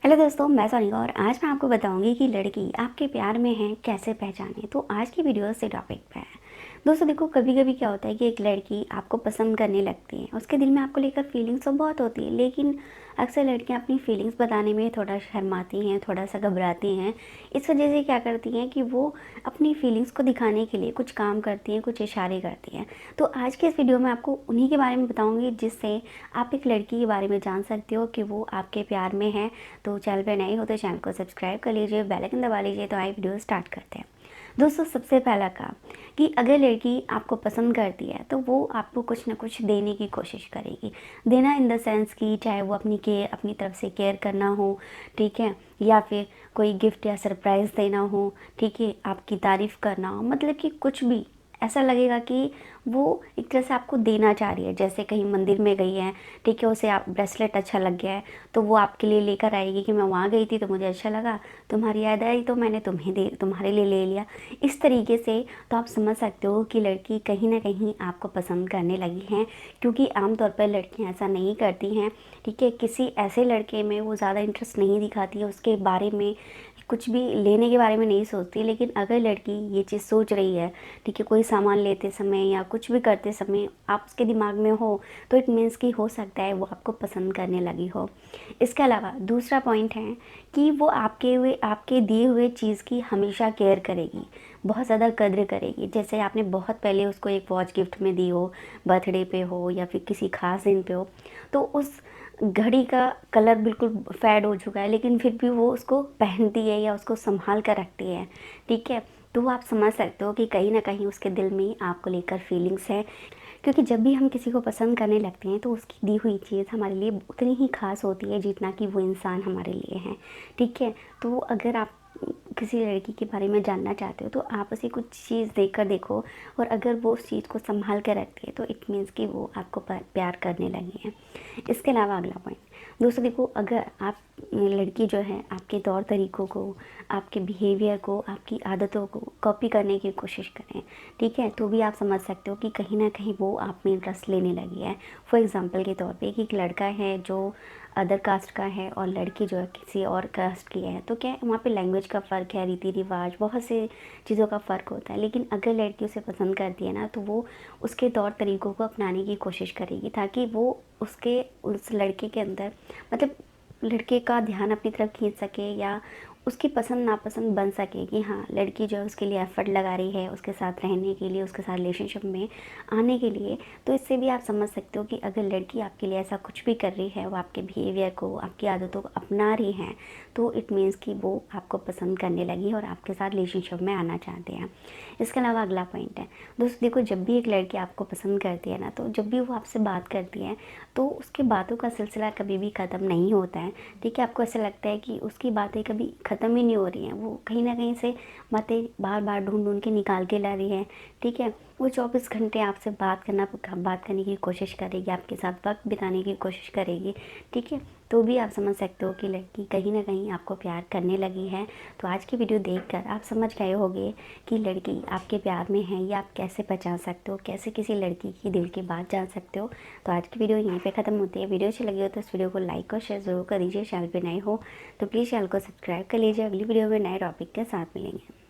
Hello दोस्तों, मैं सोनिका और आज मैं आपको बताऊंगी कि लड़की आपके प्यार में है कैसे पहचाने। तो आज की वीडियो से टॉपिक पे है। दोस्तों देखो, कभी कभी क्या होता है कि एक लड़की आपको पसंद करने लगती है, उसके दिल में आपको लेकर फीलिंग्स तो बहुत होती है, लेकिन अक्सर लड़कियां अपनी फीलिंग्स बताने में थोड़ा शर्माती हैं, थोड़ा सा घबराती हैं। इस वजह से क्या करती हैं कि वो अपनी फीलिंग्स को दिखाने के लिए कुछ काम करती हैं, कुछ इशारे करती हैं। तो आज के इस वीडियो में आपको उन्हीं के बारे में बताऊँगी, जिससे आप एक लड़की के बारे में जान सकते हो कि वो आपके प्यार में है। तो चैनल पे नए हो तो चैनल को सब्सक्राइब कर लीजिए, बेल आइकन दबा लीजिए। तो आइए वीडियो स्टार्ट करते हैं। दोस्तों सबसे पहला काम कि अगर लड़की आपको पसंद करती है तो वो आपको कुछ ना कुछ देने की कोशिश करेगी। देना इन द सेंस कि चाहे वो अपनी तरफ से केयर करना हो, ठीक है, या फिर कोई गिफ्ट या सरप्राइज़ देना हो, ठीक है, आपकी तारीफ़ करना हो, मतलब कि कुछ भी ऐसा लगेगा कि वो एक तरह से आपको देना चाह रही है। जैसे कहीं मंदिर में गई है, ठीक है, उसे आप ब्रेसलेट अच्छा लग गया है तो वो आपके लिए लेकर आएगी कि मैं वहाँ गई थी तो मुझे अच्छा लगा, तुम्हारी याद आई तो मैंने तुम्हारे लिए ले लिया। इस तरीके से तो आप समझ सकते हो कि लड़की कहीं ना कहीं आपको पसंद करने लगी है, क्योंकि आमतौर पर लड़कियाँ ऐसा नहीं करती हैं। ठीक है, किसी ऐसे लड़के में वो ज़्यादा इंटरेस्ट नहीं दिखाती है, उसके बारे में कुछ भी लेने के बारे में नहीं सोचती। लेकिन अगर लड़की ये चीज़ सोच रही है, ठीक है, कोई सामान लेते समय या कुछ भी करते समय आप उसके दिमाग में हो, तो इट मीन्स कि हो सकता है वो आपको पसंद करने लगी हो। इसके अलावा दूसरा पॉइंट है कि वो आपके दिए हुए चीज़ की हमेशा केयर करेगी, बहुत ज़्यादा कद्र करेगी। जैसे आपने बहुत पहले उसको एक वॉच गिफ्ट में दी हो, बर्थडे पे हो या फिर किसी खास दिन पे हो, तो उस घड़ी का कलर बिल्कुल फेड हो चुका है, लेकिन फिर भी वो उसको पहनती है या उसको संभाल कर रखती है। ठीक है, तो आप समझ सकते हो कि कहीं ना कहीं उसके दिल में आपको लेकर फीलिंग्स है। क्योंकि जब भी हम किसी को पसंद करने लगते हैं तो उसकी दी हुई चीज़ हमारे लिए उतनी ही खास होती है जितना कि वो इंसान हमारे लिए है। ठीक है, तो अगर आप किसी लड़की के बारे में जानना चाहते हो तो आप उसे कुछ चीज़ देकर देखो, और अगर वो उस चीज़ को संभाल कर रखती है तो इट मीन्स कि वो आपको प्यार करने लगी है। इसके अलावा अगला पॉइंट, दोस्तों देखो, अगर आप लड़की जो है आपके तौर तरीक़ों को, आपके बिहेवियर को, आपकी आदतों को कॉपी करने की कोशिश करें, ठीक है, तो भी आप समझ सकते हो कि कहीं ना कहीं वो आप में इंटरेस्ट लेने लगी है। फॉर एग्ज़ाम्पल के तौर पे कि एक लड़का है जो अदर कास्ट का है और लड़की जो है किसी और कास्ट की है, तो क्या है, वहाँ पे लैंग्वेज का फ़र्क है, रीति रिवाज, बहुत से चीज़ों का फ़र्क होता है। लेकिन अगर लड़की उसे पसंद करती है ना, तो वो उसके तौर तरीक़ों को अपनाने की कोशिश करेगी, ताकि वो उस लड़के के अंदर, मतलब लड़के का ध्यान अपनी तरफ खींच सके, या उसकी पसंद नापसंद बन सके कि हाँ, लड़की जो है उसके लिए एफ़र्ट लगा रही है उसके साथ रहने के लिए, उसके साथ रिलेशनशिप में आने के लिए। तो इससे भी आप समझ सकते हो कि अगर लड़की आपके लिए ऐसा कुछ भी कर रही है, वो आपके बिहेवियर को, आपकी आदतों को अपना रही हैं, तो इट मीन्स कि वो आपको पसंद करने लगी और आपके साथ रिलेशनशिप में आना चाहते हैं। इसके अलावा अगला पॉइंट है, दोस्तों देखो, जब भी एक लड़की आपको पसंद करती है ना, तो जब भी वो आपसे बात करती है तो उसकी बातों का सिलसिला कभी भी ख़त्म नहीं होता है। ठीक है, आपको ऐसा लगता है कि उसकी बातें कभी ख़त्म ही नहीं हो रही हैं, वो कहीं ना कहीं से बातें बार बार ढूंढ ढूंढ के निकाल के ला रही है। ठीक है, वो 24 घंटे आपसे बात करने की कोशिश करेगी, आपके साथ वक्त बिताने की कोशिश करेगी। ठीक है, तो भी आप समझ सकते हो कि लड़की कहीं ना कहीं आपको प्यार करने लगी है। तो आज की वीडियो देखकर आप समझ गए होंगे कि लड़की आपके प्यार में है, या आप कैसे पहचान सकते हो, कैसे किसी लड़की की दिल की बात जान सकते हो। तो आज की वीडियो यहीं पे ख़त्म होती है। वीडियो अच्छी लगी हो तो इस वीडियो को लाइक और शेयर ज़रूर कर दीजिए। चैनल पे नए हो तो प्लीज़ चैनल को सब्सक्राइब कर लीजिए। अगली वीडियो में नए टॉपिक के साथ मिलेंगे।